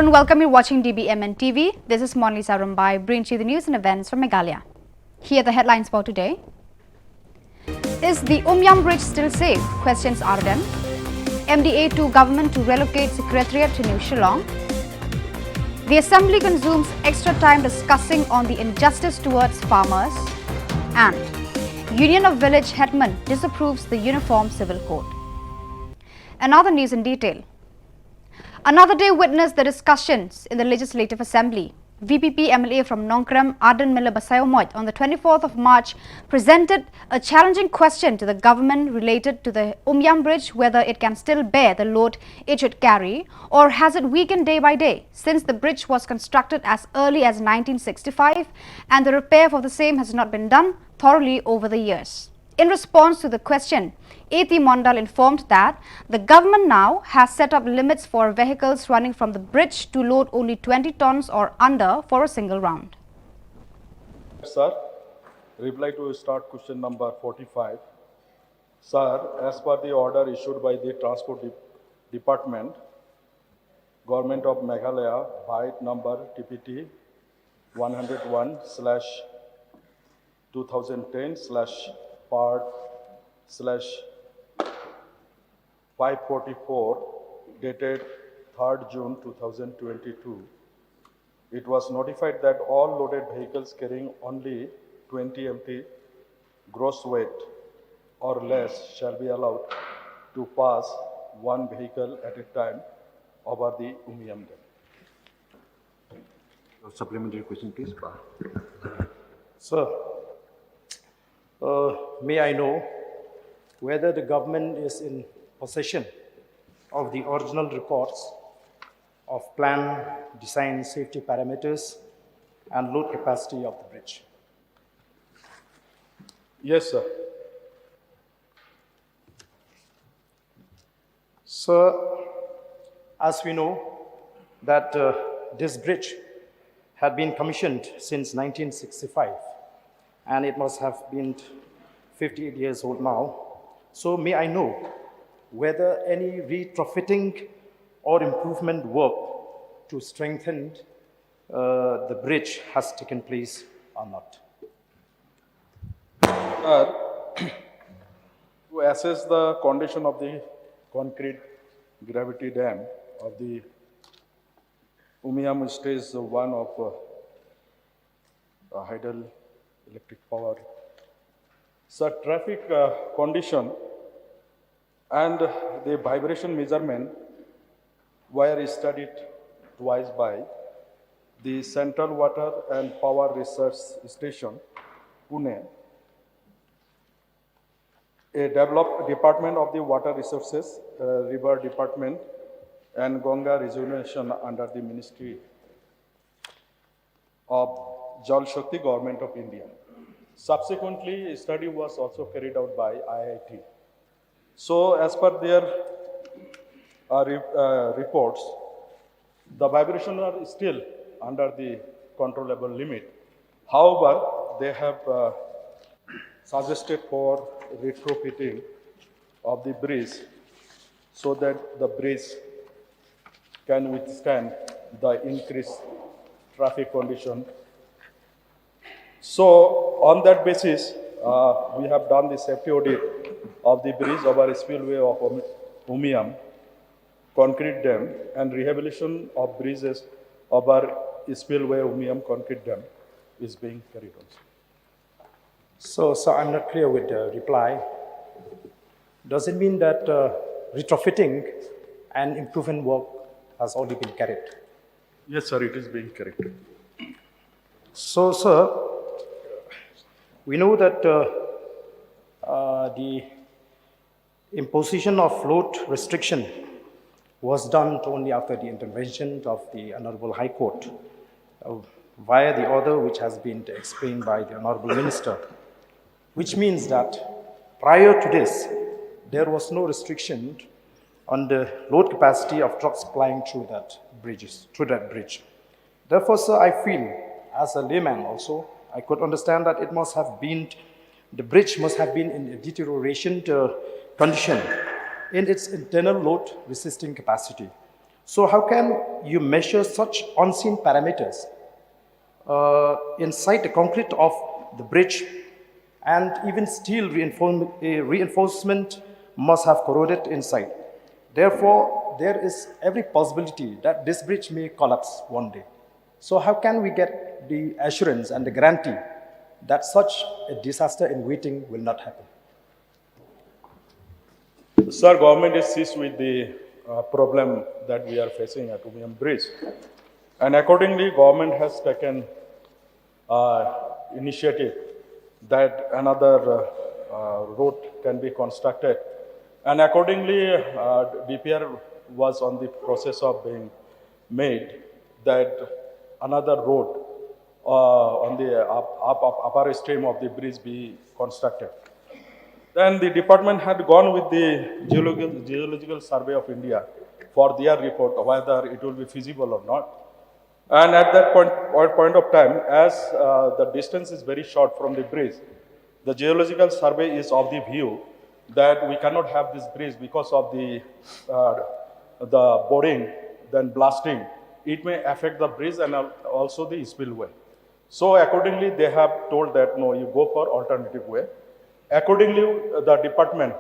and welcome you watching dbmnTv. This is Monlisa Rumbai, bringing you the news and events from Meghalaya. Here are the headlines for today. Is the Umyam Bridge still safe? Questions are then. MDA to government to relocate Secretariat to New Shillong. The Assembly consumes extra time discussing on the injustice towards farmers. And Union of Village Headmen disapproves the Uniform Civil Code. Another news in detail. Another day witnessed the discussions in the Legislative Assembly. VPP MLA from Nongkrem, Adan Miller Basayomoy, on the 24th of March presented a challenging question to the government related to the Umyam Bridge, whether it can still bear the load it should carry or has it weakened day by day since the bridge was constructed as early as 1965 and the repair for the same has not been done thoroughly over the years. In response to the question, A.T. Mondal informed that the government now has set up limits for vehicles running from the bridge to load only 20 tons or under for a single round. Sir, reply to start question number 45. Sir, as per the order issued by the Transport Department, Government of Meghalaya, byte number TPT 101/2010/part/544 dated 3rd June 2022, it was notified that all loaded vehicles carrying only 20 mt gross weight or less shall be allowed to pass one vehicle at a time over the Umyam Dam. Supplementary question, please. Sir, may I know whether the government is in possession of the original reports of plan, design, safety parameters, and load capacity of the bridge? Yes, sir. Sir, as we know that this bridge had been commissioned since 1965, and it must have been 58 years old now. So may I know whether any retrofitting or improvement work to strengthen the bridge has taken place or not? To assess the condition of the concrete gravity dam of the Umyam stage 1 of hydroelectric power. So traffic condition and the vibration measurement were studied twice by the Central Water and Power Research Station, Pune, a developed department of the Water Resources, River Department, and Ganga Rejuvenation under the Ministry of Jal Shakti, Government of India. Subsequently, a study was also carried out by IIT. So, as per their reports, the vibrations are still under the controllable limit. However, they have suggested for retrofitting of the bridge so that the bridge can withstand the increased traffic condition. So, on that basis, we have done the safety audit of the bridge over spillway of Umyam concrete dam and rehabilitation of bridges over spillway Umyam concrete dam is being carried on. So I'm not clear with the reply. Does it mean that retrofitting and improvement work has already been carried? Yes, sir, it is being carried. So, sir, we know that the imposition of load restriction was done only after the intervention of the Honorable High Court via the order which has been explained by the Honorable Minister, which means that prior to this, there was no restriction on the load capacity of trucks plying through that bridge. Therefore, sir, I feel, as a layman also, I could understand that the bridge must have been in a deterioration condition in its internal load resisting capacity. So how can you measure such unseen parameters inside the concrete of the bridge, and even steel reinforcement must have corroded inside. Therefore, there is every possibility that this bridge may collapse one day. So how can we get the assurance and the guarantee that such a disaster in waiting will not happen? Sir, government is seized with the problem that we are facing at Umiam Bridge. And accordingly, government has taken initiative that another road can be constructed. And accordingly, DPR was on the process of being made that another road on the upper stream of the bridge be constructed. Then the department had gone with the Geological Survey of India for their report whether it will be feasible or not. And at that point of time, as the distance is very short from the bridge, the Geological Survey is of the view that we cannot have this bridge because of the boring, then blasting. It may affect the bridge and also the spillway. So accordingly, they have told that no, you go for alternative way. Accordingly, the department,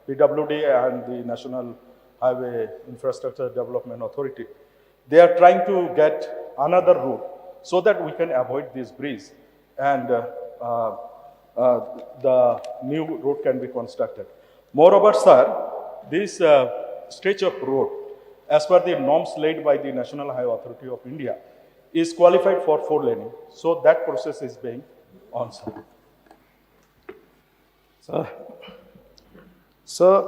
PWD and the National Highway Infrastructure Development Authority, they are trying to get another route so that we can avoid this bridge and the new road can be constructed. Moreover, sir, this stretch of road, as per the norms laid by the National Highway Authority of India, is qualified for 4-laning. So that process is being on, sir. Sir,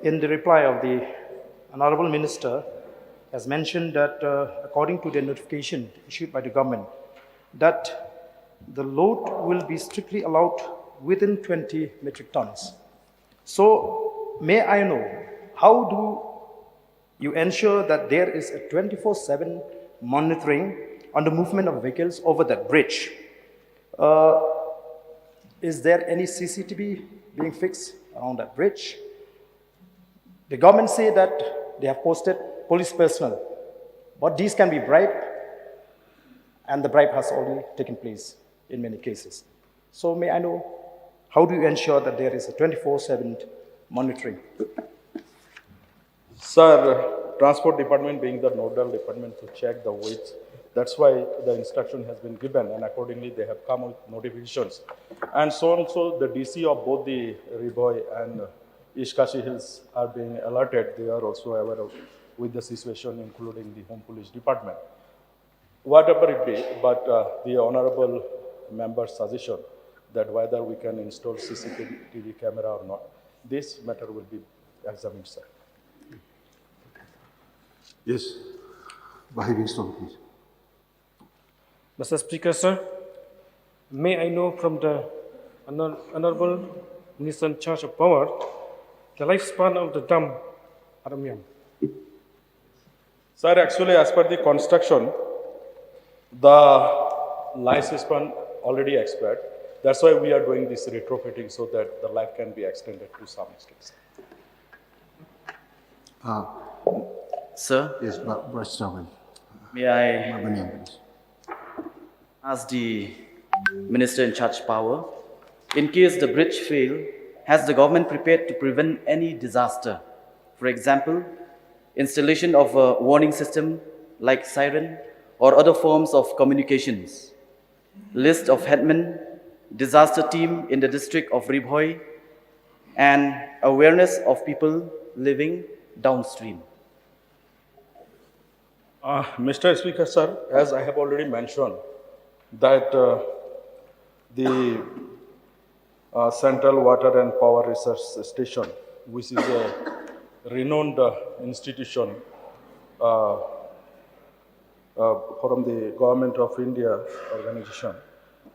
in the reply of the Honorable Minister, has mentioned that according to the notification issued by the government, that the load will be strictly allowed within 20 metric tons. So, may I know, how do you ensure that there is a 24/7 monitoring on the movement of vehicles over that bridge? Is there any CCTV being fixed around that bridge? The government say that they have posted police personnel, but these can be bribed, and the bribe has already taken place in many cases. So may I know, how do you ensure that there is a 24/7 monitoring? Sir, Transport Department being the nodal department to check the weights, that's why the instruction has been given, and accordingly they have come with notifications. And so also the DC of both the Riboy and East Kashi Hills are being alerted. They are also aware of with the situation, including the Home Police Department. Whatever it be, but the honorable member's suggestion that whether we can install CCTV camera or not, this matter will be examined, sir. Yes, Bahir Winston, please. Mr. Speaker, sir, may I know from the Honorable Minister in charge of power the lifespan of the dam at Umiam? Sir, actually, as per the construction, the lifespan already expired. That's why we are doing this retrofitting so that the life can be extended to some extent. Sir, Yes, Bryce Starman. may I Mabanian, please. ask the Minister in charge power, in case the bridge fail, has the government prepared to prevent any disaster? For example, installation of a warning system like siren or other forms of communications, list of headmen, disaster team in the district of Ribhoi, and awareness of people living downstream. Mr. Speaker, sir, as I have already mentioned, that the Central Water and Power Research Station, which is a renowned institution from the Government of India organization,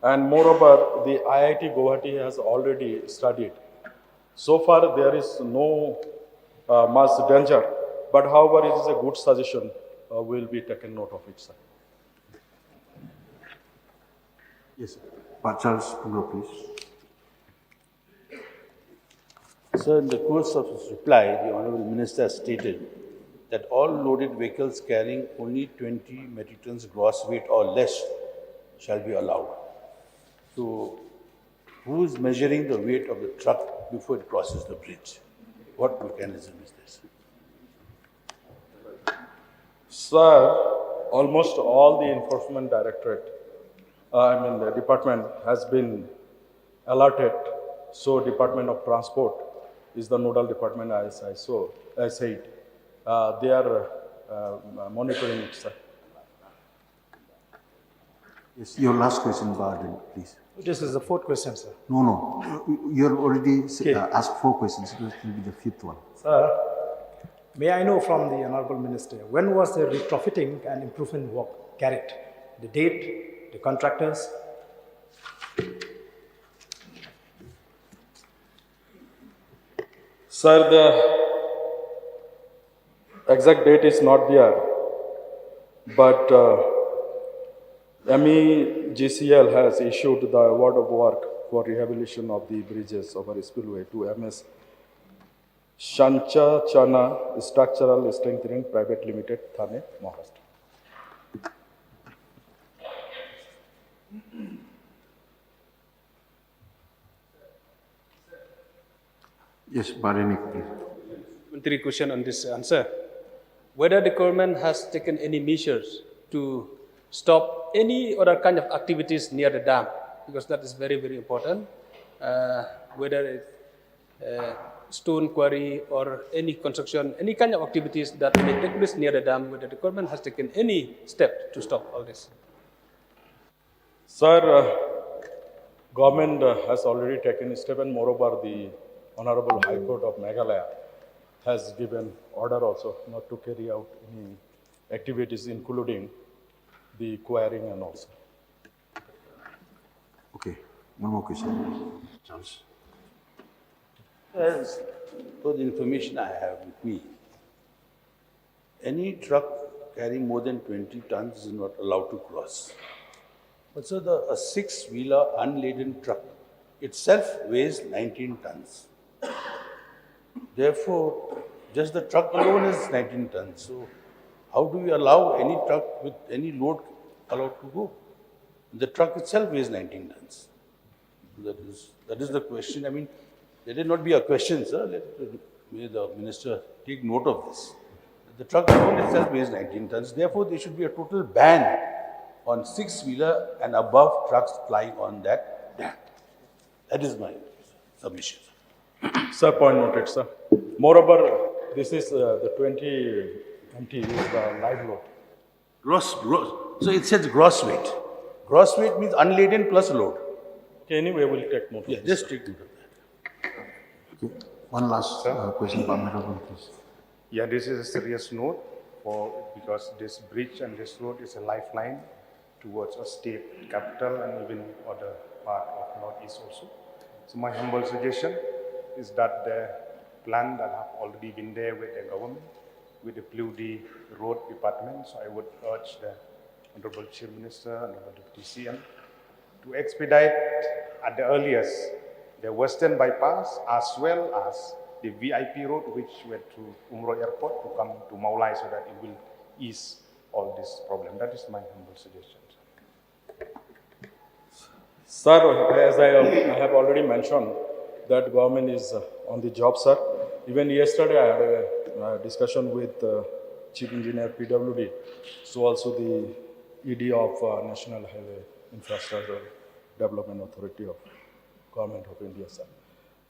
and moreover, the IIT Guwahati has already studied. So far, there is no much danger, but however, it is a good suggestion. Will be taken note of it, sir. Yes, sir. Pak Charles Pungro, please. Sir, in the course of his reply, the Honourable Minister stated that all loaded vehicles carrying only 20 metric tons gross weight or less shall be allowed. So, who is measuring the weight of the truck before it crosses the bridge? What mechanism is this? Sir, almost all the enforcement directorate, the department has been alerted. So Department of Transport is the nodal department as I said. They are monitoring it, sir. Yes, your last question, Baden, please. This is the fourth question, sir. No. You have already asked 4 questions. It will be the 5th one. Sir, may I know from the Honorable Minister, when was the retrofitting and improvement work carried? The date, the contractors? Sir, the exact date is not there, but MEGCL has issued the award of work for rehabilitation of the bridges over spillway to MS Shancha Chana Structural Strengthening Private Limited, Thane, Maharashtra. Yes, Baden, please. Three question on this answer. Whether the government has taken any measures to stop any other kind of activities near the dam, because that is very, very important. Whether it's stone quarry or any construction, any kind of activities that may take place near the dam, whether the government has taken any step to stop all this. Sir, government has already taken a step, and moreover, the Honorable High Court of Meghalaya has given order also not to carry out any activities, including the quarrying and also. Okay, one more question, Charles. As for the information I have with me, any truck carrying more than 20 tons is not allowed to cross. But so a 6-wheeler unladen truck itself weighs 19 tons. Therefore, just the truck alone is 19 tons. So, how do we allow any truck with any load allowed to go? The truck itself weighs 19 tons. That is the question. I mean, let it not be a question, sir. May the minister take note of this. The truck alone itself weighs 19 tons. Therefore, there should be a total ban on 6-wheeler and above trucks plying on that dam. That is my submission. Sir, point noted, sir. Moreover, this is the 20 MT is the live load. Gross. So it says gross weight. Gross weight means unladen plus load. Okay, anyway, we'll take note. Yeah, just take note of that. Okay. One last question, Honorable, please. Yeah, this is a serious note because this bridge and this road is a lifeline towards a state capital and even other part of Northeast also. So my humble suggestion is that the plan that have already been there with the government, with the PLUD road department, so I would urge the Honorable Chief Minister and Honorable Deputy CM to expedite at the earliest the western bypass as well as the VIP road which went to Umrah Airport to come to Maulai so that it will ease all this problem. That is my humble suggestion. Sir, as I have already mentioned, that government is on the job, sir. Even yesterday, I had a discussion with Chief Engineer PWD, so also the ED of National Highway Infrastructure Development Authority of Government of India, sir.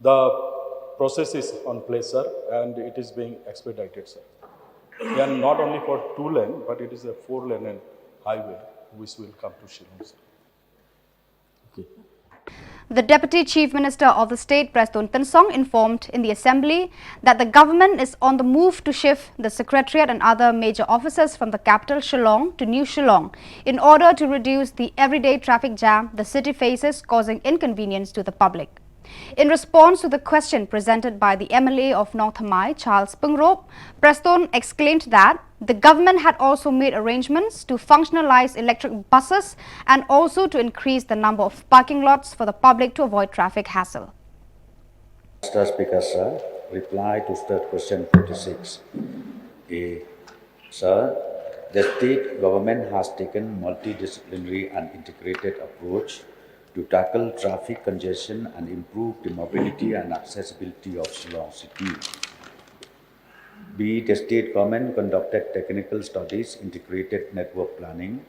The process is on place, sir, and it is being expedited, sir. And not only for 2-lane, but it is a 4-lane highway which will come to Shillong, sir. Okay. The Deputy Chief Minister of the state, Preston Tensong, informed in the Assembly that the government is on the move to shift the Secretariat and other major offices from the capital Shillong to New Shillong in order to reduce the everyday traffic jam the city faces, causing inconvenience to the public. In response to the question presented by the MLA of North Hamai, Charles Pungrop, Preston exclaimed that the government had also made arrangements to functionalize electric buses and also to increase the number of parking lots for the public to avoid traffic hassle. Mr. Speaker, sir, reply to third question 46. Sir, the state government has taken multidisciplinary and integrated approach to tackle traffic congestion and improve the mobility and accessibility of Shillong City. The state government conducted technical studies, integrated network planning,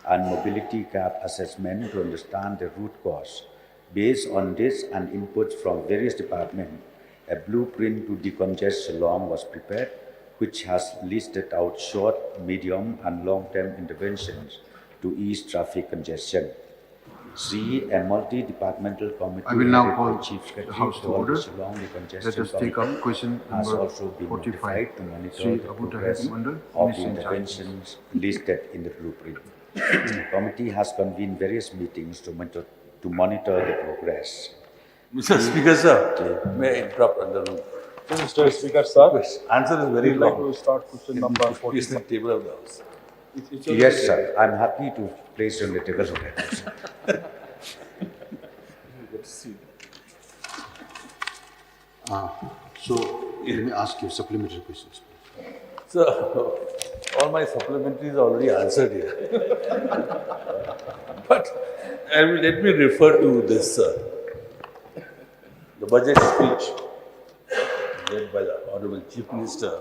and mobility gap assessment to understand the root cause. Based on this and inputs from various departments, a blueprint to decongest Shillong was prepared, which has listed out short, medium, and long-term interventions to ease traffic congestion. C. A multi-departmental committee I will now headed call by Chief the Secretary House to for order. the Shillong Decongestion Let us take Committee up question has number also been 45. notified to monitor Sri the Abu Tahir progress Mandal, of Minister the in charge. interventions listed in the blueprint. The committee has convened various meetings to monitor the progress. Mr. Speaker, sir, may I interrupt under rule? Mr. Speaker, sir, Answer is very we'd like long. to start question number Please 45. the table of the House. Yes, sir. I'm happy to place on the table of the House. So, let me ask you supplementary questions. Sir, all my supplementaries are already answered here. But let me refer to this, the budget speech led by the Honorable Chief Minister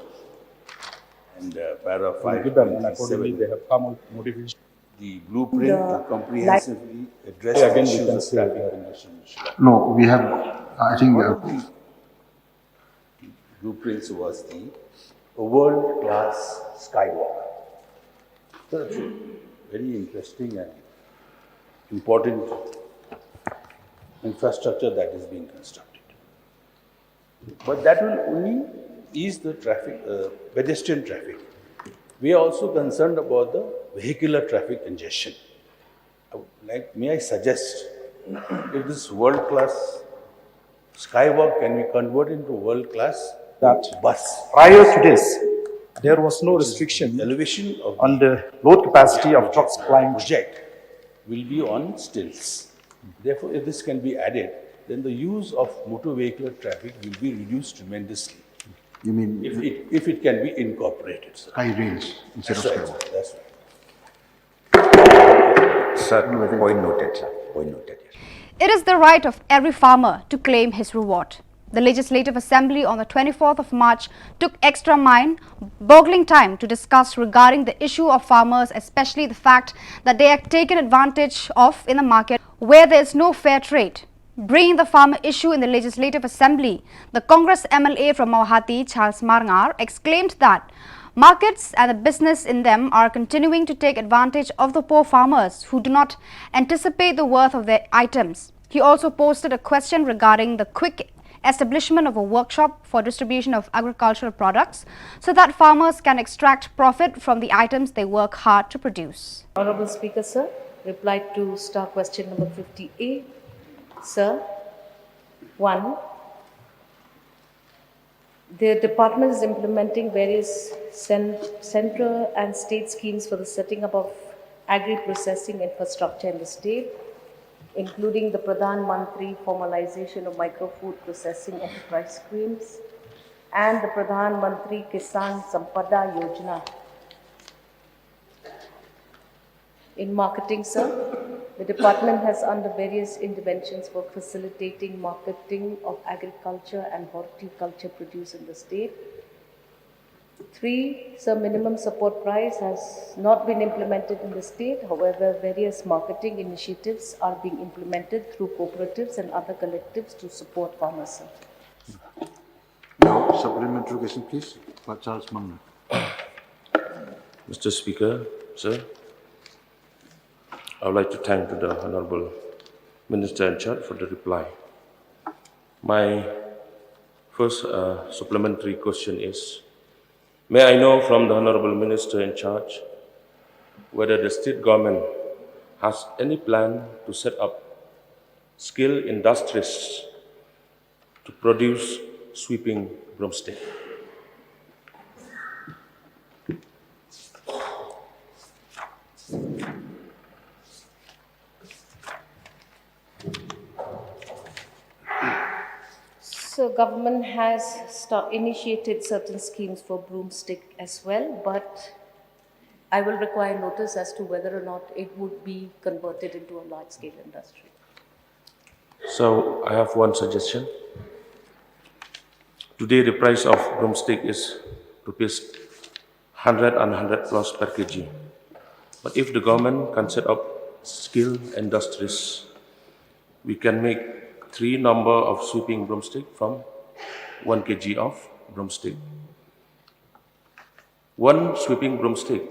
and paragraph Given, and accordingly 527. they have come out modification. The blueprint to comprehensively address Again, we issues can of say traffic that. congestion. No, we have, I think, One of the blueprints was the world-class skywalk. So it's a very interesting and important infrastructure that is being constructed. But that will only ease the traffic, pedestrian traffic. We are also concerned about the vehicular traffic congestion. May I suggest, if this world-class skywalk can be converted into world-class bus. Prior to this, there was no restriction Elevation of on the load capacity of trucks plying. project will be on stilts. Therefore, if this can be added, then the use of motor vehicular traffic will be reduced tremendously. you mean If it can be incorporated, sir. high range instead That's of right, skywalk. sir. That's right. Sir, point noted, sir. Point noted. Yes. It is the right of every farmer to claim his reward. The Legislative Assembly on the 24th of March took extra mind-boggling time to discuss regarding the issue of farmers, especially the fact that they are taken advantage of in the market where there is no fair trade. Bringing the farmer issue in the Legislative Assembly, the Congress MLA from Mawahati, Charles Marngar, exclaimed that markets and the business in them are continuing to take advantage of the poor farmers who do not anticipate the worth of their items. He also posted a question regarding the quick establishment of a workshop for distribution of agricultural products so that farmers can extract profit from the items they work hard to produce. Honorable Speaker, sir, reply to star question number 50A. Sir, 1. The department is implementing various central and state schemes for the setting up of agri-processing infrastructure in the state, including the Pradhan Mantri formalization of micro-food processing enterprise schemes and the Pradhan Mantri Kisan Sampada Yojana. In marketing, sir, the department has under various interventions for facilitating marketing of agriculture and horticulture produce in the state. 3, sir, minimum support price has not been implemented in the state. However, various marketing initiatives are being implemented through cooperatives and other collectives to support farmers, sir. Now, supplementary question, please, for Charles Marngar. Mr. Speaker, sir, I would like to thank the Honorable Minister in charge for the reply. My first supplementary question is, may I know from the Honorable Minister in charge whether the state government has any plan to set up skilled industries to produce sweeping broomstick? So government has initiated certain schemes for broomstick as well, but I will require notice as to whether or not it would be converted into a large-scale industry. So I have one suggestion. Today the price of broomstick is rupees 100 and 100 plus per kg. But if the government can set up skill industries, we can make 3 number of sweeping broomstick from 1 kg of broomstick. One sweeping broomstick,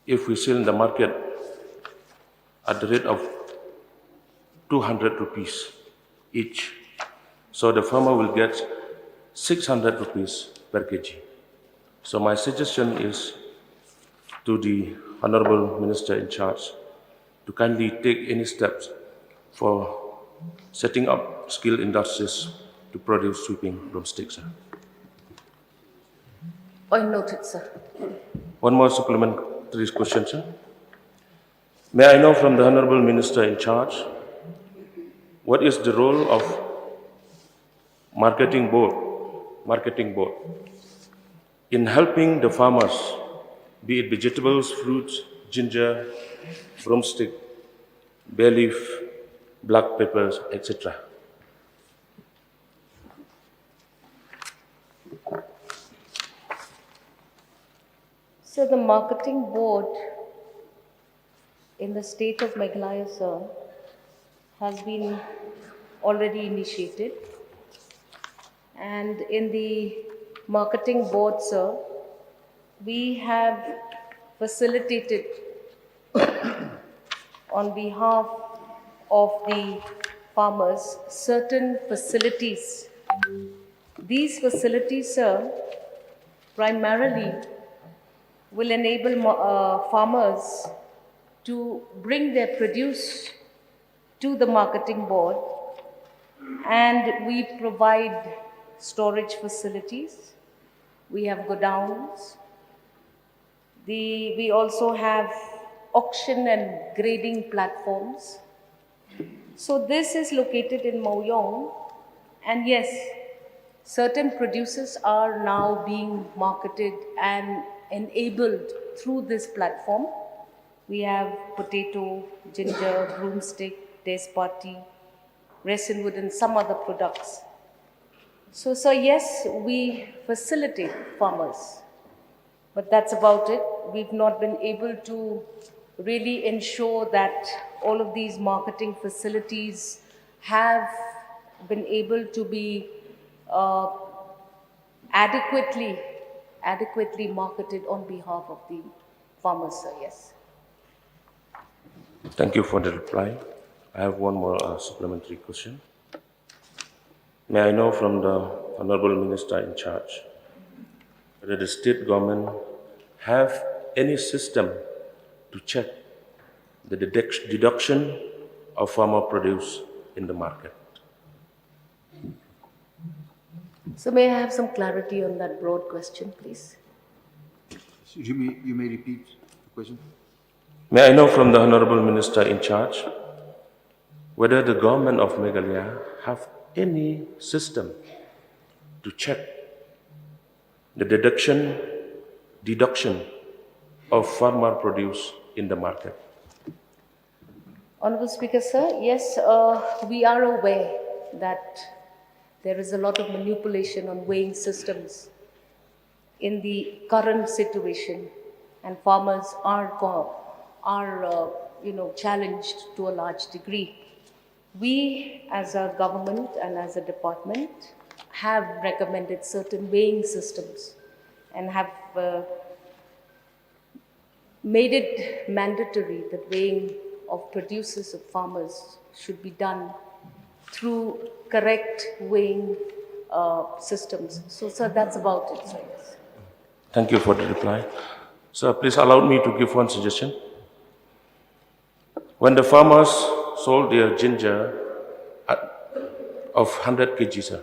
if we sell in the market at the rate of 200 rupees each, so the farmer will get 600 rupees per kg. So my suggestion is to the Honorable Minister in charge to kindly take any steps for setting up skilled industries to produce sweeping broomsticks. Sir. Point noted, sir. One more supplementary question, sir. May I know from the Honorable Minister in charge, what is the role of marketing board in helping the farmers, be it vegetables, fruits, ginger, broomstick, bay leaf, black peppers, etc.? So the marketing board in the state of Meghalaya, sir, has been already initiated. And in the marketing board, sir, we have facilitated on behalf of the farmers certain facilities. These facilities, sir, primarily will enable farmers to bring their produce to the marketing board, and we provide storage facilities. We have godowns. We also have auction and grading platforms. So this is located in Mauyong, and yes, certain producers are now being marketed and enabled through this platform. We have potato, ginger, broomstick, tezpati, resinwood, and some other products. So, yes, we facilitate farmers, but that's about it. We've not been able to really ensure that all of these marketing facilities have been able to be adequately marketed on behalf of the farmers, sir. Yes. Thank you for the reply. I have one more supplementary question. May I know from the Honorable Minister in charge whether the state government have any system to check the deduction of farmer produce in the market? So may I have some clarity on that broad question, please? You may repeat the question. May I know from the Honorable Minister in charge whether the government of Meghalaya have any system to check the deduction of farmer produce in the market? Honorable Speaker, sir, yes, we are aware that there is a lot of manipulation on weighing systems in the current situation, and farmers are challenged to a large degree. We, as a government and as a department, have recommended certain weighing systems and have made it mandatory that weighing of producers of farmers should be done through correct weighing systems. So, sir, that's about it, sir. Yes. Thank you for the reply. Sir, please allow me to give one suggestion. When the farmers sold their ginger of 100 kg, sir,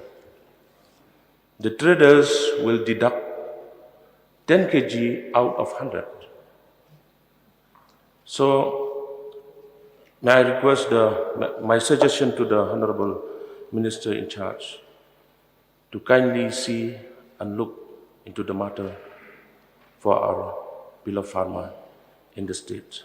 the traders will deduct 10 kg out of 100. So, may I request my suggestion to the Honorable Minister in charge to kindly see and look into the matter for our beloved farmer in the state.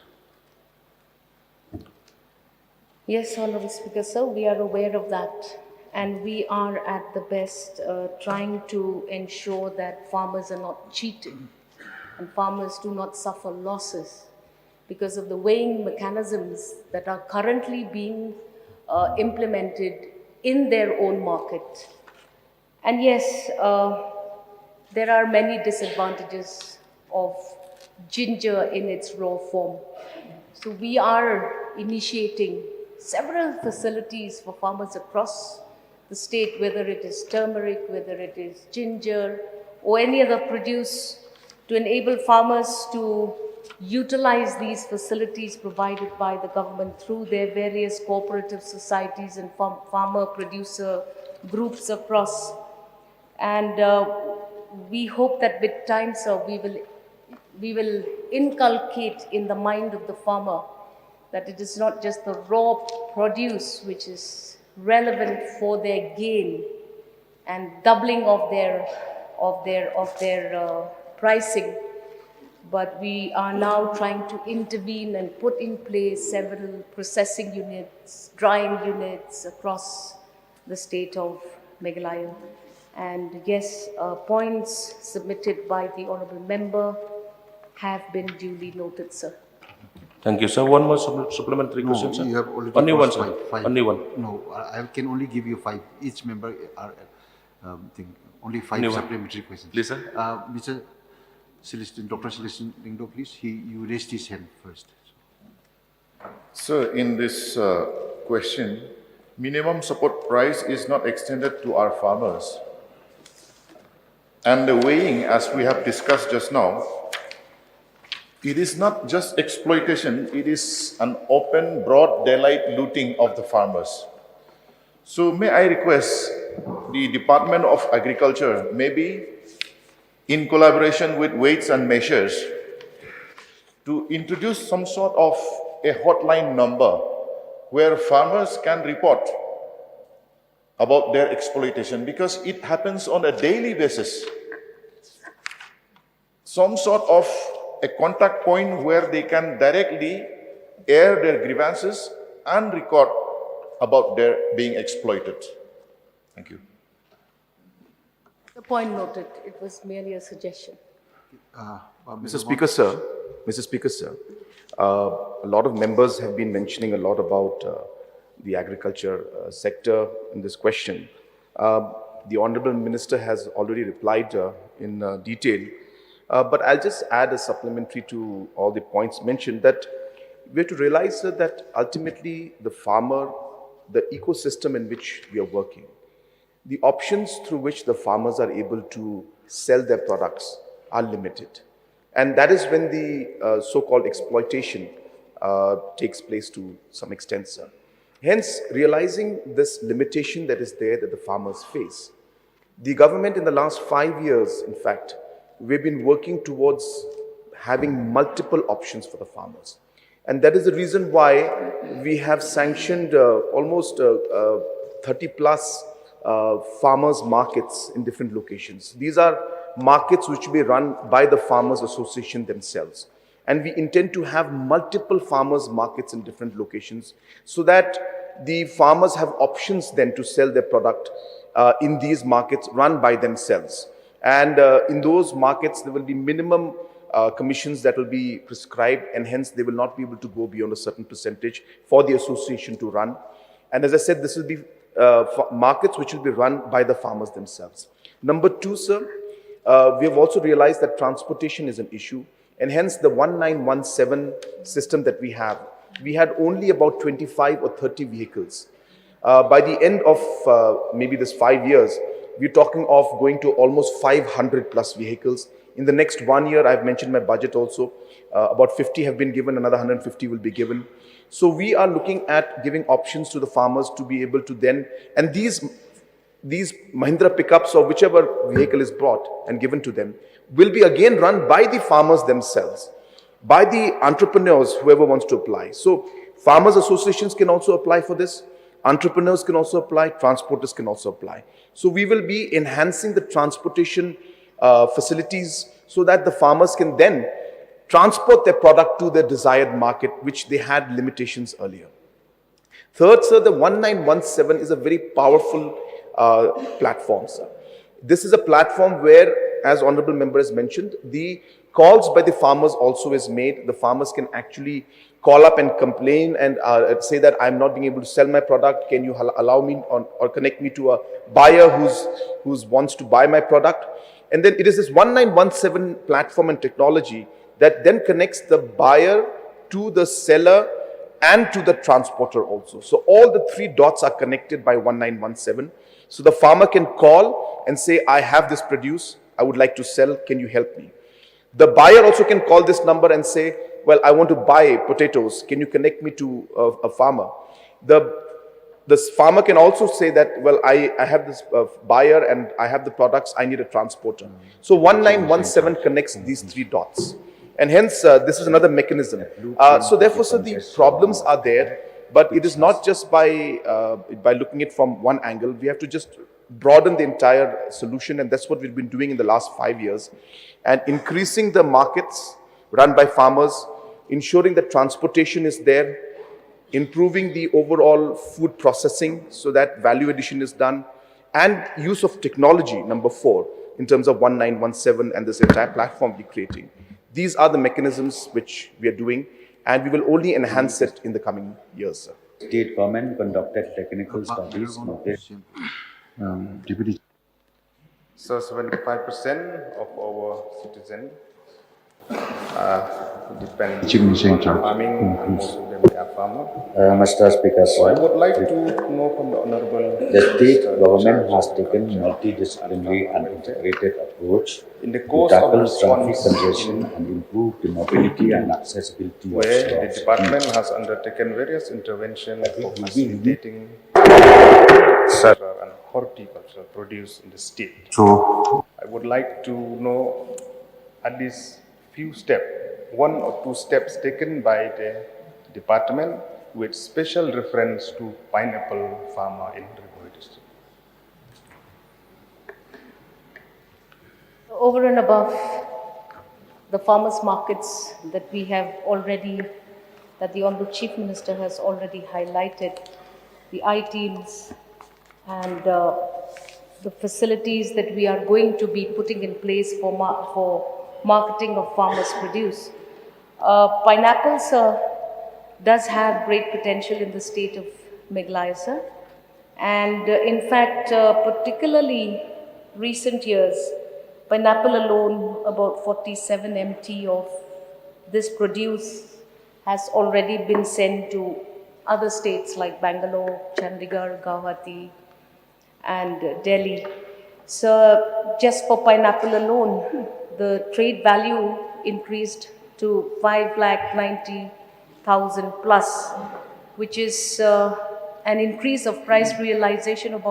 Yes, Honorable Speaker, sir, we are aware of that. And we are at the best trying to ensure that farmers are not cheated and farmers do not suffer losses because of the weighing mechanisms that are currently being implemented in their own market. And yes, there are many disadvantages of ginger in its raw form. So we are initiating several facilities for farmers across the state, whether it is turmeric, whether it is ginger, or any other produce, to enable farmers to utilize these facilities provided by the government through their various cooperative societies and farmer-producer groups across. And we hope that with time, sir, we will inculcate in the mind of the farmer that it is not just the raw produce which is relevant for their gain and doubling of their pricing, but we are now trying to intervene and put in place several processing units, drying units across the state of Meghalaya. And yes, points submitted by the honourable member have been duly noted, sir. Thank you, sir. One more supplementary question, No, sir? you have already Only one, passed sir. five. Only one. No, I can only give you 5. Each member are only 5 Only one. supplementary questions. Please, sir. Mr. Celestine, Dr. Celestine Lingdo, please. You raised his hand first. Sir, in this question, minimum support price is not extended to our farmers. And the weighing, as we have discussed just now, it is not just exploitation, it is an open, broad daylight looting of the farmers. So may I request the Department of Agriculture, maybe in collaboration with Weights and Measures, to introduce some sort of a hotline number where farmers can report about their exploitation, because it happens on a daily basis. Some sort of a contact point where they can directly air their grievances and record about their being exploited. Thank you. The point noted. It was merely a suggestion. Mr. Speaker, sir, a lot of members have been mentioning a lot about the agriculture sector in this question. The Honorable Minister has already replied in detail. But I'll just add a supplementary to all the points mentioned, that we have to realize that ultimately the farmer, the ecosystem in which we are working, the options through which the farmers are able to sell their products are limited. And that is when the so-called exploitation takes place to some extent, sir. Hence, realizing this limitation that is there that the farmers face, the government in the last 5 years, in fact, we've been working towards having multiple options for the farmers. And that is the reason why we have sanctioned almost 30 plus farmers markets in different locations. These are markets which will be run by the Farmers Association themselves. And we intend to have multiple farmers markets in different locations so that the farmers have options then to sell their product in these markets run by themselves. And in those markets, there will be minimum commissions that will be prescribed, and hence they will not be able to go beyond a certain percentage for the association to run. And as I said, this will be markets which will be run by the farmers themselves. Number 2, sir, we have also realized that transportation is an issue, and hence the 1917 system that we have, we had only about 25 or 30 vehicles. By the end of maybe this 5 years, we're talking of going to almost 500 plus vehicles. In the next 1 year, I've mentioned my budget also, about 50 have been given, another 150 will be given. So we are looking at giving options to the farmers to be able to then, and these Mahindra pickups or whichever vehicle is brought and given to them will be again run by the farmers themselves, by the entrepreneurs, whoever wants to apply. So farmers associations can also apply for this. Entrepreneurs can also apply, transporters can also apply. So we will be enhancing the transportation facilities so that the farmers can then transport their product to their desired market, which they had limitations earlier. Third, sir, the 1917 is a very powerful platform, sir. This is a platform where, as Honorable Member has mentioned, the calls by the farmers also is made. The farmers can actually call up and complain and say that I'm not being able to sell my product. Can you allow me or connect me to a buyer who wants to buy my product? And then it is this 1917 platform and technology that then connects the buyer to the seller and to the transporter also. So all the three dots are connected by 1917. So the farmer can call and say, I have this produce, I would like to sell, can you help me? The buyer also can call this number and say, well, I want to buy potatoes, can you connect me to a farmer? The farmer can also say that, well, I have this buyer and I have the products, I need a transporter. So 1917 connects these three dots. And hence, this is another mechanism. So therefore, sir, the problems are there, but it is not just by looking at it from one angle. We have to just broaden the entire solution, and that's what we've been doing in the last 5 years. And increasing the markets run by farmers, ensuring that transportation is there, improving the overall food processing so that value addition is done, and use of technology, number 4, in terms of 1917 and this entire platform we're creating. These are the mechanisms which we are doing, and we will only enhance it in the coming years, sir. State government conducted technical studies on this. Deputy. So 75% of our citizens depend on farming, and most of them are farmers. Mr. Speaker, So I would like to know from the Honorable the state government has taken multidisciplinary and integrated approach in the to course of tackle traffic response congestion and improve the mobility and accessibility of where the stores. department has undertaken various interventions for facilitating and horticultural produce in the state. So, I would like to know at least few steps, 1 or 2 steps taken by the department with special reference to pineapple farmer in River district. Over and above the farmers' markets that we have already, that the Honorable Chief Minister has already highlighted, the I-teams and the facilities that we are going to be putting in place for marketing of farmers' produce. Pineapples does have great potential in the state of Meghalaya, sir. And in fact, particularly recent years, pineapple alone, about 47 MT of this produce has already been sent to other states like Bangalore, Chandigarh, Guwahati, and Delhi. So just for pineapple alone, the trade value increased to 5,90,000 plus, which is an increase of price realization of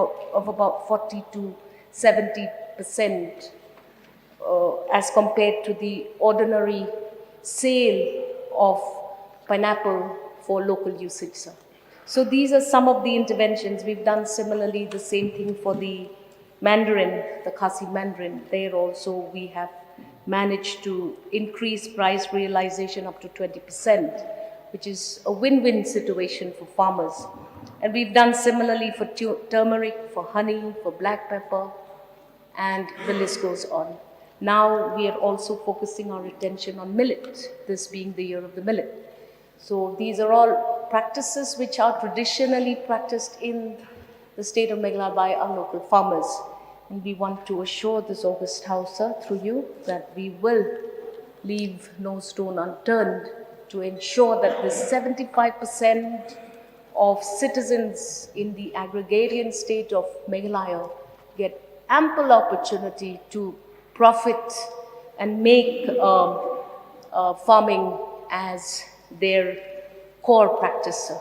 about 40 to 70% as compared to the ordinary sale of pineapple for local usage, sir. So these are some of the interventions. We've done similarly the same thing for the mandarin, the Khasi mandarin. There also we have managed to increase price realization up to 20%, which is a win-win situation for farmers. And we've done similarly for turmeric, for honey, for black pepper, and the list goes on. Now we are also focusing our attention on millet, this being the year of the millet. So these are all practices which are traditionally practiced in the state of Meghalaya by our local farmers. And we want to assure this august house, sir, through you, that we will leave no stone unturned to ensure that the 75% of citizens in the agrarian state of Meghalaya get ample opportunity to profit and make farming as their core practice, sir.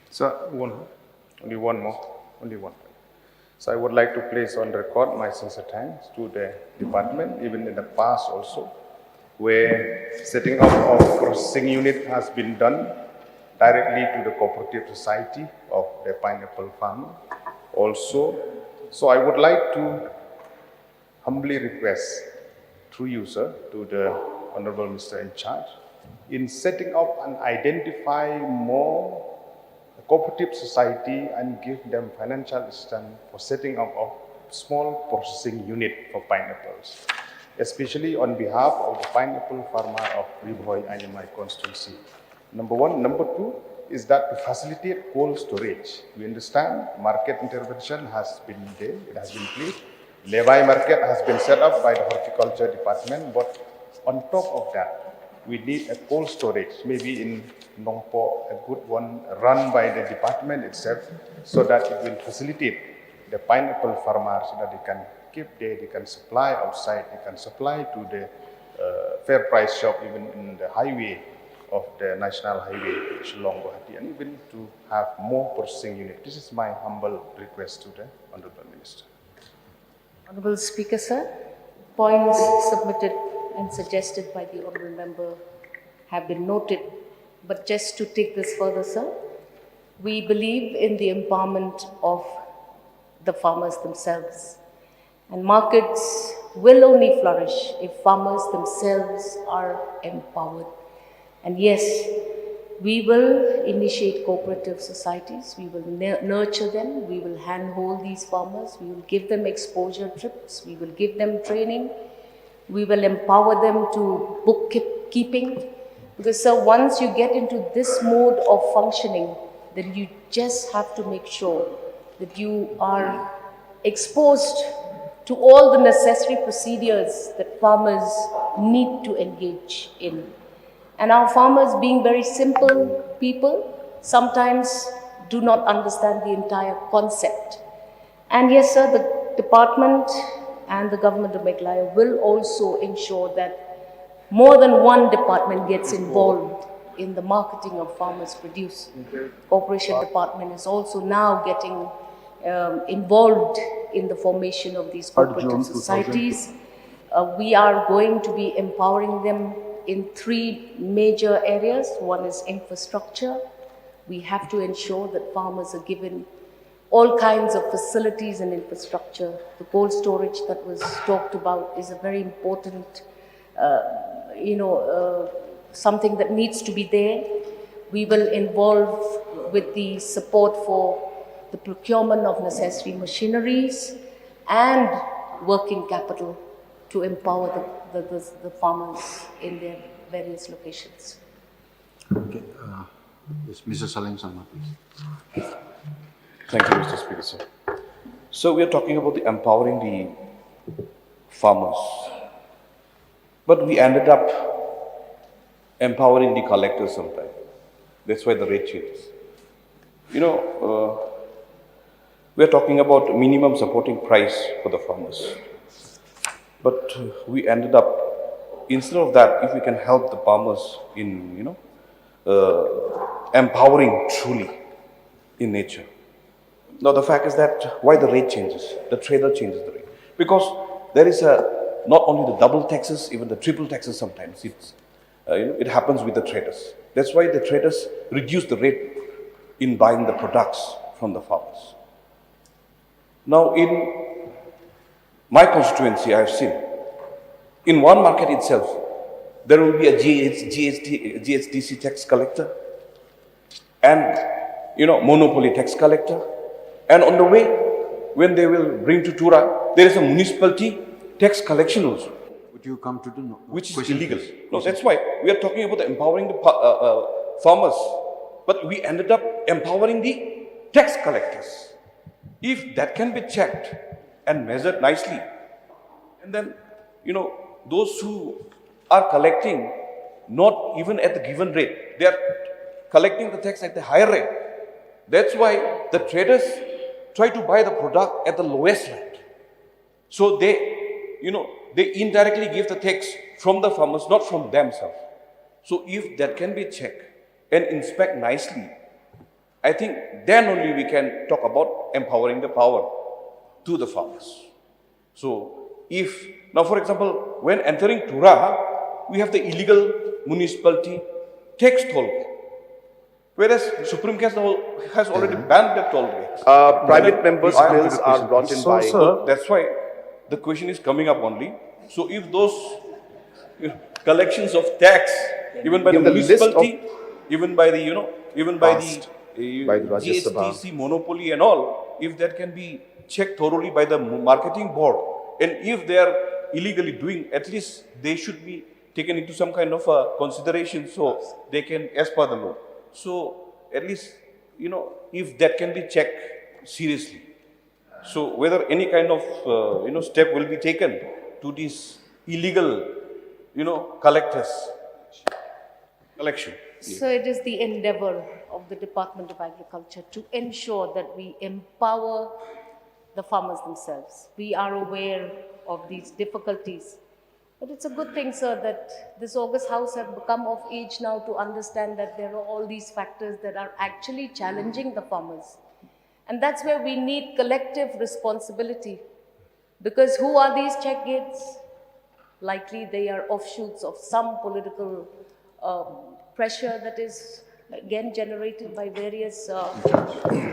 So only one more. So I would like to place on record my sincere thanks to the department, even in the past also, where setting up of processing unit has been done directly to the cooperative society of the pineapple farmer also. So I would like to humbly request through you, sir, to the Honorable Minister in charge, in setting up and identify more cooperative society and give them financial assistance for setting up a small processing unit for pineapples, especially on behalf of the pineapple farmer of Riboy and in my constituency. Number one. Number two is that to facilitate cold storage. We understand market intervention has been there, it has been played. Levy market has been set up by the horticulture department, but on top of that, we need a cold storage, maybe in Nongpo, a good one run by the department itself, so that it will facilitate the pineapple farmers so that they can keep there, they can supply outside, they can supply to the fair price shop, even in the highway of the national highway, Shillong, Guwahati, and even to have more processing unit. This is my humble request to the Honorable Minister. Honorable Speaker, sir, points submitted and suggested by the Honorable Member have been noted. But just to take this further, sir, we believe in the empowerment of the farmers themselves. And markets will only flourish if farmers themselves are empowered. And yes, we will initiate cooperative societies, we will nurture them, we will handhold these farmers, we will give them exposure trips, we will give them training, we will empower them to bookkeeping. Because sir, once you get into this mode of functioning, then you just have to make sure that you are exposed to all the necessary procedures that farmers need to engage in. And our farmers, being very simple people, sometimes do not understand the entire concept. And yes, sir, the department and the government of Meghalaya will also ensure that more than one department gets involved in the marketing of farmers' produce. Corporation department is also now getting involved in the formation of these cooperative societies. We are going to be empowering them in three major areas. One is infrastructure. We have to ensure that farmers are given all kinds of facilities and infrastructure. The cold storage that was talked about is a very important, something that needs to be there. We will involve with the support for the procurement of necessary machineries and working capital to empower the farmers in their various locations. Okay. Yes, Mr. Salim Sama, please. Thank you, Mr. Speaker, sir. So we are talking about empowering the farmers, but we ended up empowering the collectors sometimes. That's why the rate changes. We are talking about minimum supporting price for the farmers. But we ended up, instead of that, if we can help the farmers in, empowering truly in nature. Now the fact is that why the rate changes, the trader changes the rate. Because there is not only the double taxes, even the triple taxes sometimes. It happens with the traders. That's why the traders reduce the rate in buying the products from the farmers. Now in my constituency, I have seen, in one market itself, there will be a GSTC tax collector and, monopoly tax collector. And on the way, when they will bring to Tura, there is a municipality tax collection also. Would you come to the which is illegal. No, that's why we are talking about empowering the farmers, but we ended up empowering the tax collectors. If that can be checked and measured nicely, and then, those who are collecting not even at the given rate, they are collecting the tax at the higher rate. That's why the traders try to buy the product at the lowest rate. So they indirectly give the tax from the farmers, not from themselves. So if that can be checked and inspect nicely, I think then only we can talk about empowering the power to the farmers. So now for example, when entering Tura, we have the illegal municipality tax toll. Whereas Supreme Court has already banned the toll gates. Private members' bills are brought in by... So that's why the question is coming up only. So if those collections of tax, even by the municipality, even by the, even by the GSTC monopoly and all, if that can be checked thoroughly by the marketing board, and if they are illegally doing, at least they should be taken into some kind of consideration so they can, as per the law. So at least, if that can be checked seriously. So whether any kind of, step will be taken to these illegal, collectors, collection. So it is the endeavor of the Department of Agriculture to ensure that we empower the farmers themselves. We are aware of these difficulties. But it's a good thing, sir, that this August House have become of age now to understand that there are all these factors that are actually challenging the farmers. And that's where we need collective responsibility. Because who are these check gates? Likely they are offshoots of some political pressure that is again generated by various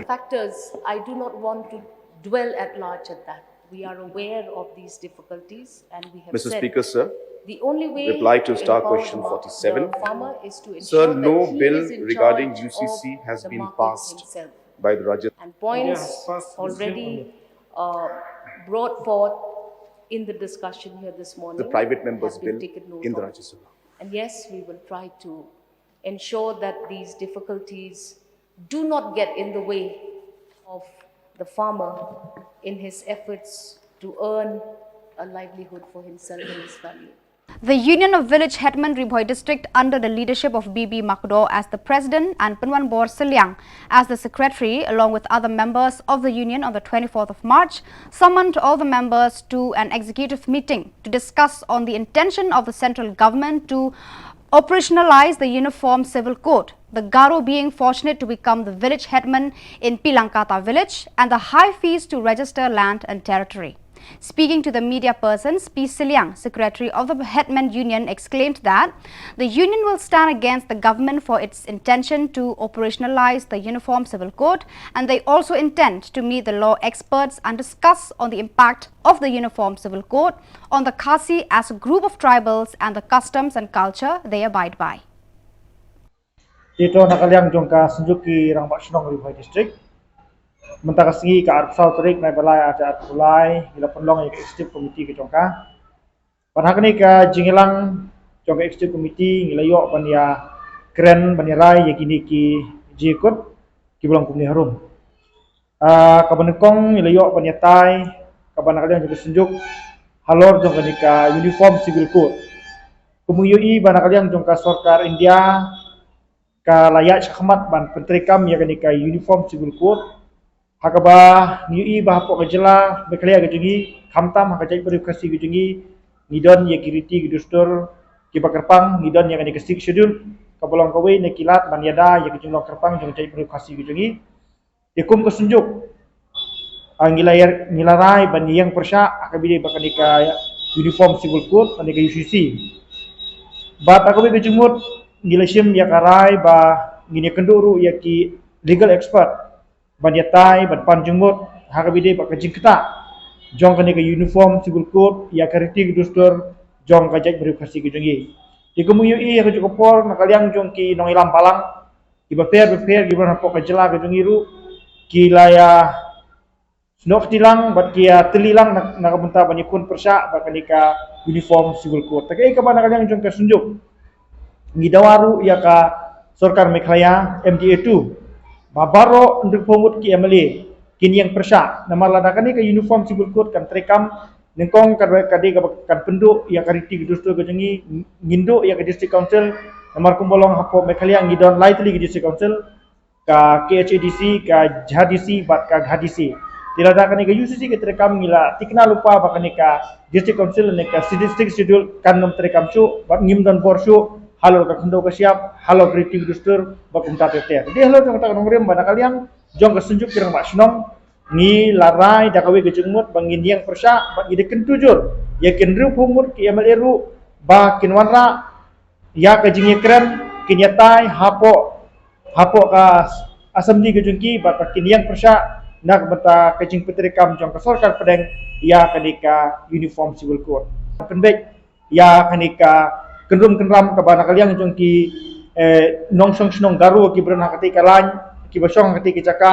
factors. I do not want to dwell at large at that. We are aware of these difficulties and we have Mr. said Speaker, sir, the only way reply to Star empower Question the 47. the farmer is to ensure Sir, that no he bill is in regarding charge UCC of has the been market passed himself. by the Rajya. And points already brought forth in the discussion here this morning. The private members' have been bill taken note in the of. Rajya Sabha. And yes, we will try to ensure that these difficulties do not get in the way of the farmer in his efforts to earn a livelihood for himself and his family. The Union of Village Hetman Riboy District, under the leadership of BB Makdo as the president and Panwan Bor Siliang as the secretary, along with other members of the union on the 24th of March, summoned all the members to an executive meeting to discuss on the intention of the central government to operationalize the Uniform Civil Code, the Garo being fortunate to become the village hetman in Pilangkata village, and the high fees to register land and territory. Speaking to the media persons, P. Siliang, secretary of the Hetman Union, exclaimed that the union will stand against the government for its intention to operationalize the Uniform Civil Code, and they also intend to meet the law experts and discuss on the impact of the Uniform Civil Code on the Khasi as a group of tribals and the customs and culture they abide by. Ito nakaliang jongka senjuki rang Shillong Riboy District. Mentaka singi ka Arpsau Terik Meghalaya ada Pulai gila penlong yang executive committee ke jongka. Panhakni ka jingilang jongka executive committee gila yok bania keren bania rai yakini ki jikut ki bulang kumni harum. Kabanekong gila yok bania tai kabanakaliang jongka senjuk halor jongka nika Uniform Civil Code. Kumuyui banakaliang jongka Sarkar India ka layak syakmat ban pentrikam yakini ka Uniform Civil Code. Hakaba niui bahapok kejela Meghalaya gejungi khamtam hakajai verifikasi gejungi ngidon ye kiriti gidustur kibakerpang ngidon yang ada kesik schedule kabolong kawe nekilat banyada ye gejunglong kerpang jong jai verifikasi gejungi yakum kesunjuk ngilarai ban yang persya akabide bakanika Uniform Civil Code banika UCC bat akabe gejumut ngilasim yakarai ba ngine kenduru yaki legal expert banyatai ban panjumut hakabide bak jingkta jong kani ke Uniform Civil Code ya kariti gudustur jong kajak verifikasi gejungi dikumuyui ya kejukopor nakaliang jong ki nongilam palang befer gibran hapok kajela gejungi ru kilaya snok tilang bat kia telilang nakabunta banyikun persya bakani ka Uniform Civil Code takai ka nakaliang jong kasunjuk ngidawaru ya ka Sarkar Meghalaya MDA 2 Babaro untuk pemut ki MLA kini yang persya nama ladakan ni ke Uniform Civil Code kan terekam nengkong kadai kan penduk ya kariti gidustur gejengi nginduk ya ke District Council namar kumbolong hapo Meghalaya ngidon lightly ke District Council ka KHADC ka JHDC bat ka GHDC diladakan ni ke UCC ke terekam ngila tikna lupa bakani ka District Council ni ka District Schedule kan nom terekam cu bat ngim dan borsyu halo ka kendo ka siap halo kritik dustur bakum tateter dia halo jong tak nomrem bana kaliang jong ka senjuk kirang mak snong ni larai da kawe gejengmut bangin yang persya bang ide kentujur ya kenru pumut ki MLA ru ba kinwanra ya ka jingi keren kinyatai hapo hapok ka assembly ke jungki bat pakin yang persya nak bata kajing petrikam jong ka sorkar pedeng ya kanika uniform civil code penbek ya kanika kendrum kendram ka bana kaliang jongki nongsong snong garu ki berna ketika lain ki basong ketika jaka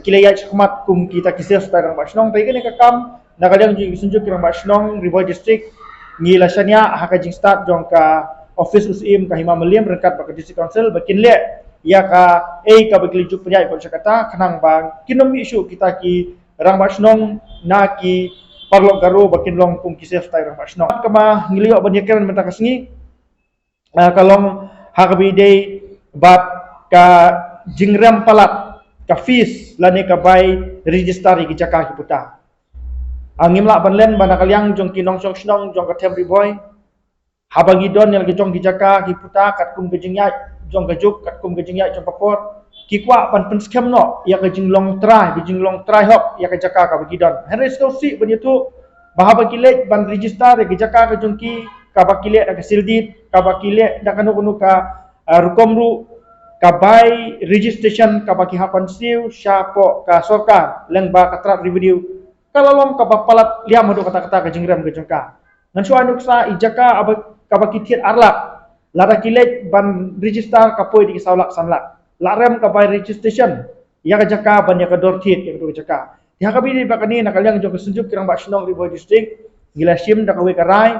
kilaya chakmat kum kita kisah sekarang basnong tai kene kam na kaliang jong sunjuk kirang basnong river district ngi lasanya hakajing start jong ka office usim ka hima meliam rengkat bak district council bakin le ya ka ka bagli juk penyai ko kata kenang bang kinom isu kita ki rang basnong na ki parlo garu bakin long kum kisah sekarang basnong kama ngiliyo banyakan menta kasngi kalong hakabide bat ka jingram palat ka fees lani ka bay registry ki jaka ki puta angimla banlen bana kaliang jong ki nong song snong jong ka temri boy habangi don yang jong ki jaka ki puta kat kum gejingya jong gajuk kat kum gejingya jong papor ki kwa pan pen scam no ya ka jinglong try hop ya ka jaka ka bagi don heres ko si banyetu bahaba kilet ban register ki jaka ka jong ki ka bakile ka sildit ka bakile da kanu kunu ka rukomru kabai registration ka baki hapan siu syapo ka sorkar lengba ka trap revenue kalalong ka bapalat liam do kata-kata ka jingram ka jengka ngan suan uksa ijaka ka baki tiat arlak lara kilet ban register ka poi di saulak sanlak larem ka bai registration ya ka jaka ban ya ka dortit ya ka jaka ya ka bi bakani nakaliang jong sunjuk kirang ba snong river district gila sim da ka we karai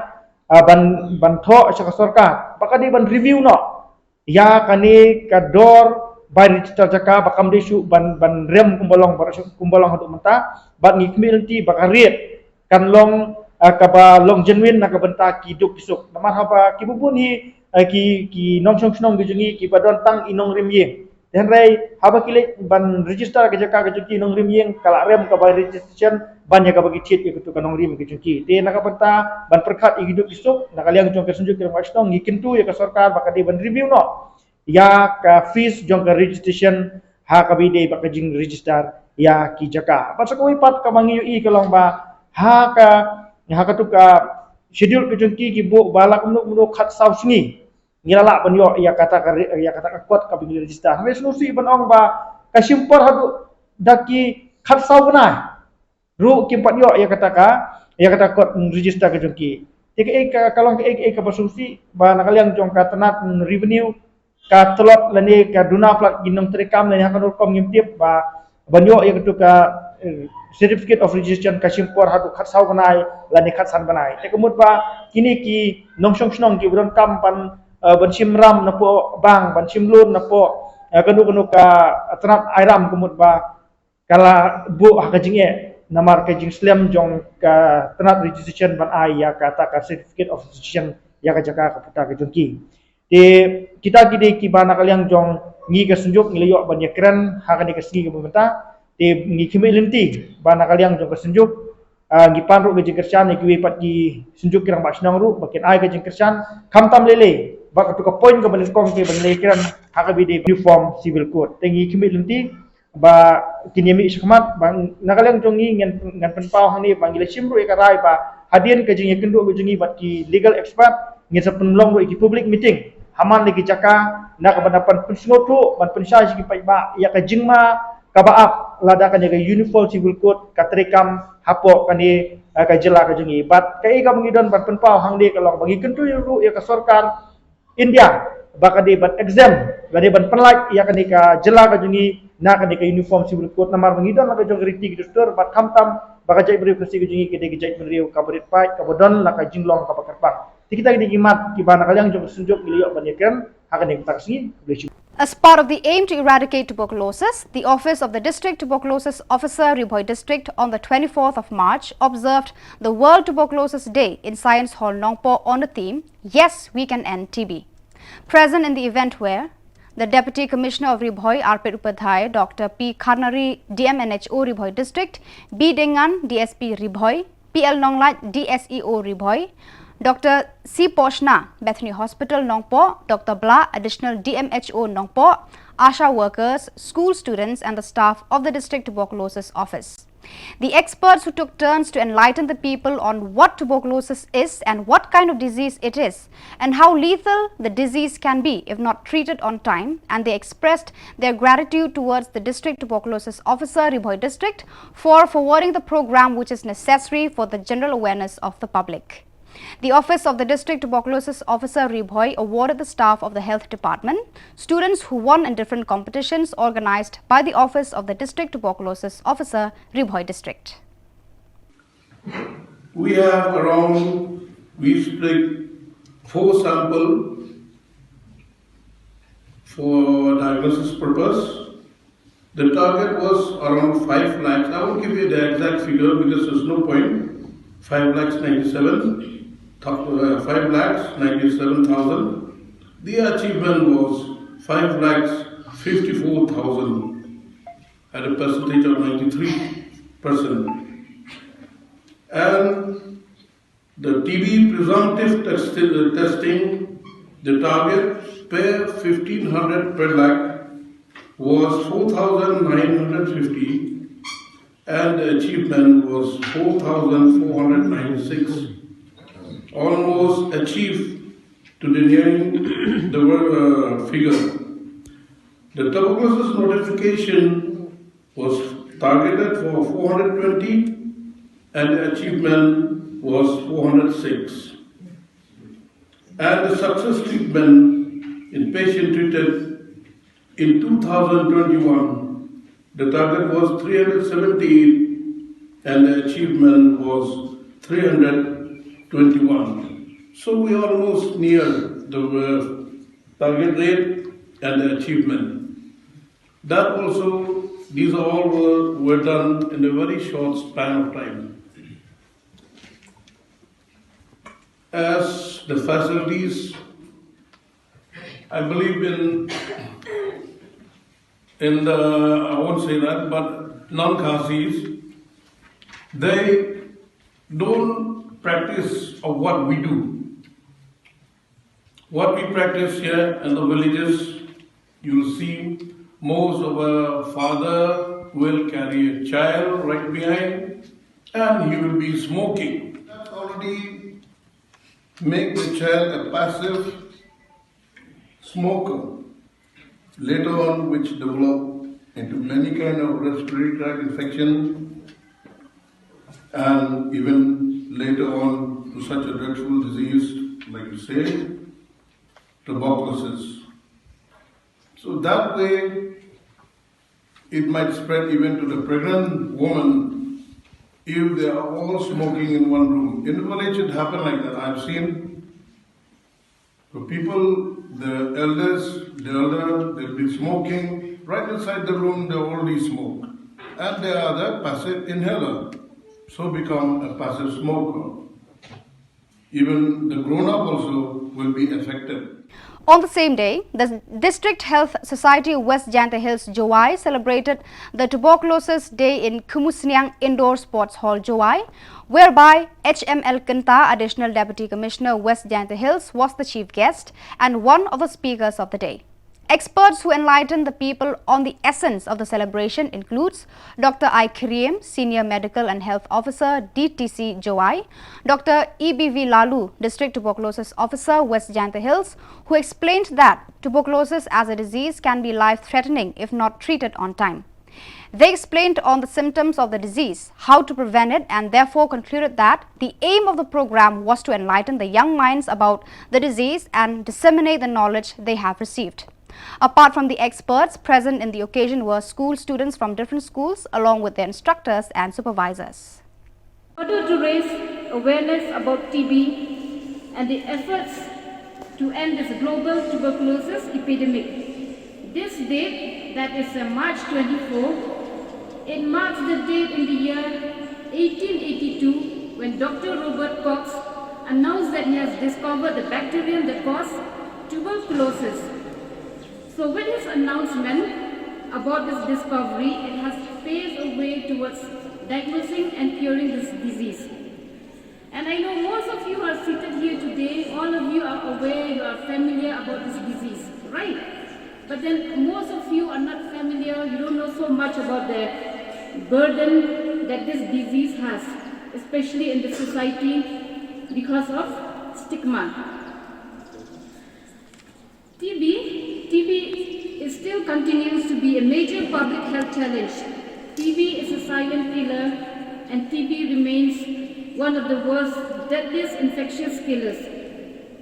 ban tho sa sorkar bakani ban review no ya kani kador by register jaka bakam desu ban rem kumbalong hadu menta ban ngikmilti bakariet kan long kaba long genuine nak benta kiduk kisuk namar haba kibubun ki nongsong snong gejungi ki badon tang inong rimye dan rai haba kile ban register ke jaka ke inong rimye kala rem ka by registration ban ya ka bagi tit ke tu kanong rim ke junki te nak benta ban perkat hiduk kisuk nak kalian jong kesunjuk ke masnong ngikintu ya ka sorkar bakadi ban review no ya ka fees jong ka registration ha ka bide ba ka jing register ya ki jaka pasal ko ipat ka mangiyu I kalong ba ha ka tu ka schedule ke jongki ki bu balak munu khat sau singi ngilala ban yo ya kata ka kuat ka bing register ha solusi ban ong ba ka simpor hadu daki khat sau bana ru ki pat yo ya kata kuat register ke jongki tika kalong ka solusi ba nakaliang jong ka tenat revenue ka telot lani ka duna plat ginong terekam lani hakan kom ngimtip ba banyo ya ketu ka certificate of registration ka simpor hadu khat sau banai lani khat san banai te kemut ba kini ki nongsong snong ki bron kam pan ban simram na po bang ban simlun na po kanu ka tenat airam kemut ba kala bu hakajinge namar ka jing slam jong ka tenat registration ban ai ya kata ka certificate of registration ya ka jaka ka puta ka jongki di kita gede ki bana kaliang jong ngi ka sunjuk ngi leyok ban yakran ha ka ni ka sigi ka pemerintah di ngi kimilenti bana kaliang jong ka sunjuk ngi panru ke jengkersan ni ki pat ki sunjuk kirang ba snong ru bakin ai ka jengkersan kamtam lele ba ka tu ka point ka ban kong ke ban lekran ha ka bide uniform civil code tengi kimilenti ba kinyemi iskmat bang nakaliang jong ngi ngan penpau hang ni bang gile simru ka rai ba hadien ka jeng yakendu ka jengi bat ki legal expert ngi sa penlong ru ki public meeting haman lagi jaka nak pendapat pensengotu ban pensai sigi pai ba ya ka jingma ka baap lada ka jaga uniform civil code ka terekam hapo kani ka jela ka jengi bat kai ka mengidon ban penpau hang de kalau bagi kentu ru ya ka sorkar India baka de ban exam lade ban penlak ya kani ka jela ka jengi na kani ka uniform civil code namar mengidon la ka jog riti gestur bat kamtam baka jai beri kursi ka jengi ke de jai beri ka berit pai ka bodon la ka jinglong ka pakarpak kita di gimat ki bana kaliang jong sunjuk miliok banyakan akan yang taksi. As part of the aim to eradicate tuberculosis, the Office of the District Tuberculosis Officer, Ribhoi District, on the 24th of March observed the World Tuberculosis Day in Science Hall, Nongpo on the theme, Yes, We Can End TB. Present in the event were the Deputy Commissioner of Ribhoi, R.P. Upadhyay, Dr. P. Karnari, DMNHO, Ribhoi District, B. Dengan, DSP, Ribhoi, P.L. Nonglat, DSEO, Ribhoi, Dr. C. Poshna, Bethany Hospital, Nongpo, Dr. Bla, Additional DMHO, Nongpo, ASHA workers, school students and the staff of the District Tuberculosis Office. The experts who took turns to enlighten the people on what tuberculosis is and what kind of disease it is and how lethal the disease can be if not treated on time, and they expressed their gratitude towards the District Tuberculosis Officer, Ribhoi District, for forwarding the program which is necessary for the general awareness of the public. The Office of the District Tuberculosis Officer Ribhoi awarded the staff of the Health Department, students who won in different competitions organized by the Office of the District Tuberculosis Officer Ribhoi District. We have around, we split 4 samples for diagnosis purpose. The target was around 5 lakhs. I won't give you the exact figure because there's no point. 5,97,000. The achievement was 5,54,000 at a percentage of 93%. And the TB presumptive testing, the target per 1,500 per lakh was 4,950. And the achievement was 4,496, almost achieved to the nearing the figure. The tuberculosis notification was targeted for 420 and the achievement was 406. And the success treatment in patient treated in 2021, the target was 378 and the achievement was 321. So we are almost near the target rate and the achievement. That also, these all were done in a very short span of time. As the facilities, I believe in the, I won't say that, but non-Khasis, they don't practice of what we do. What we practice here in the villages, you'll see most of a father will carry a child right behind and he will be smoking. That already make the child a passive smoker. Later on, which develop into many kind of respiratory tract infection and even later on to such a dreadful disease, like you say, tuberculosis. So that way, it might spread even to the pregnant woman if they are all smoking in one room. In the village, it happened like that. I've seen the people, the elders, they'll be smoking. Right inside the room, they already smoke. And they are the passive inhaler, so become a passive smoker. Even the grown-up also will be affected. On the same day, the District Health Society of West Janta Hills, Jowai, celebrated the Tuberculosis Day in Kumusniang Indoor Sports Hall, Jowai, whereby HML Kanta, Additional Deputy Commissioner, West Janta Hills, was the chief guest and one of the speakers of the day. Experts who enlightened the people on the essence of the celebration includes Dr. I. Kriem, Senior Medical and Health Officer, DTC Jowai, Dr. EBV Lalu, District Tuberculosis Officer, West Janta Hills, who explained that tuberculosis as a disease can be life-threatening if not treated on time. They explained on the symptoms of the disease, how to prevent it, and therefore concluded that the aim of the program was to enlighten the young minds about the disease and disseminate the knowledge they have received. Apart from the experts, present in the occasion were school students from different schools along with their instructors and supervisors. In order to raise awareness about TB and the efforts to end this global tuberculosis epidemic, this date, that is March 24, it marks the date in the year 1882 when Dr. Robert Koch announced that he has discovered the bacterium that causes tuberculosis. So with his announcement about this discovery, it has paved a way towards diagnosing and curing this disease. And I know most of you are seated here today, all of you are aware, you are familiar about this disease, right? But then most of you are not familiar, you don't know so much about the burden that this disease has, especially in the society because of stigma. TB still continues to be a major public health challenge. TB is a silent killer, and TB remains one of the world's deadliest infectious killers.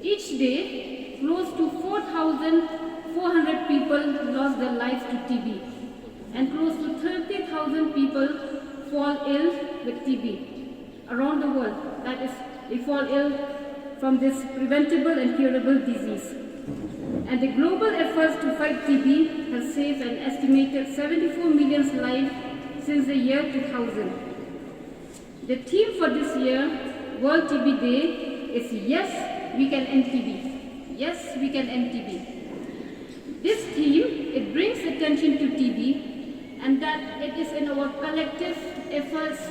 Each day, close to 4,400 people lost their lives to TB, and close to 30,000 people fall ill with TB around the world. That is, they fall ill from this preventable and curable disease. And the global efforts to fight TB has saved an estimated 74 million lives since the year 2000. The theme for this year, World TB Day, is Yes, We Can End TB. Yes, we can end TB. This theme, it brings attention to TB and that it is in our collective efforts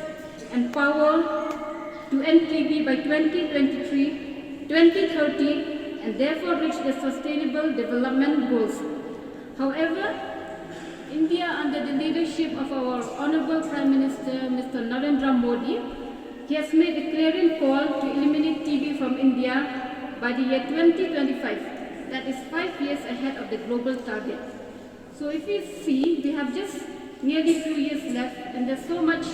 and power to end TB by 2023, 2030, and therefore reach the Sustainable Development Goals. However, India, under the leadership of our Honorable Prime Minister, Mr. Narendra Modi, he has made a clarion call to eliminate TB from India by the year 2025. That is 5 years ahead of the global target. So if you see, we have just nearly 2 years left, and there's so much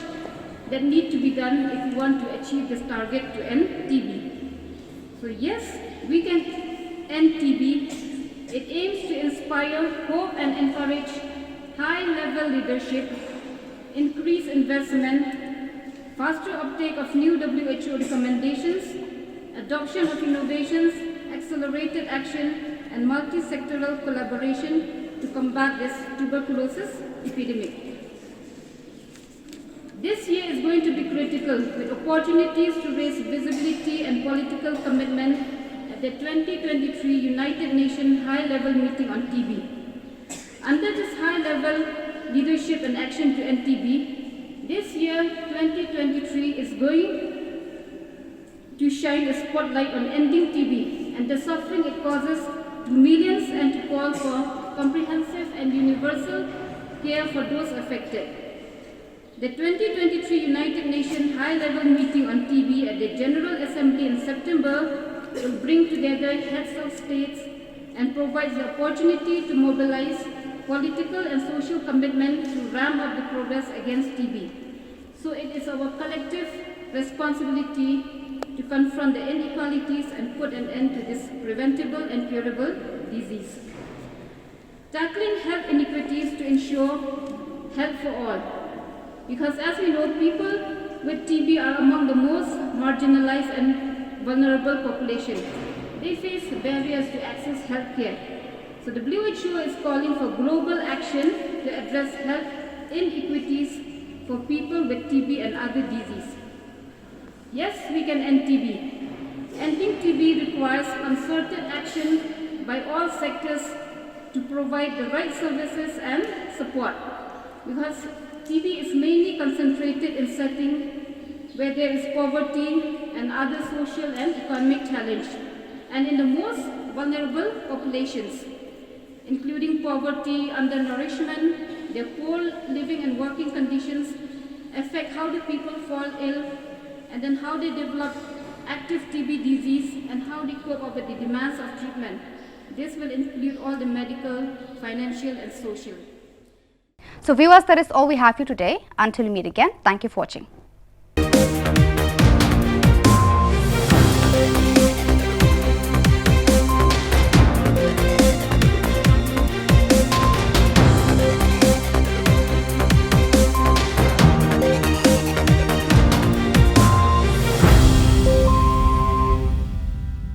that need to be done if we want to achieve this target to end TB. So yes, we can end TB. It aims to inspire hope and encourage high-level leadership, increase investment, faster uptake of new WHO recommendations, adoption of innovations, accelerated action, and multi-sectoral collaboration to combat this tuberculosis epidemic. This year is going to be critical, with opportunities to raise visibility and political commitment at the 2023 United Nations High-Level Meeting on TB. Under this high-level leadership and action to end TB, this year, 2023, is going to shine a spotlight on ending TB and the suffering it causes to millions, and to call for comprehensive and universal care for those affected. The 2023 United Nations High-Level Meeting on TB at the General Assembly in September will bring together heads of states and provide the opportunity to mobilize political and social commitment to ramp up the progress against TB. So it is our collective responsibility to confront the inequalities and put an end to this preventable and curable disease. Tackling health inequities to ensure health for all. Because as we know, people with TB are among the most marginalized and vulnerable populations. They face barriers to access health care. So the WHO is calling for global action to address health inequities for people with TB and other diseases. Yes, we can end TB. Ending TB requires concerted action by all sectors to provide the right services and support. Because TB is mainly concentrated in settings where there is poverty and other social and economic challenge, and in the most vulnerable populations, including poverty, undernourishment, their poor living and working conditions affect how the people fall ill, and then how they develop active TB disease and how they cope up with the demands of treatment. This will include all the medical, financial and social. So viewers, that is all we have for you today. Until we meet again, thank you for watching.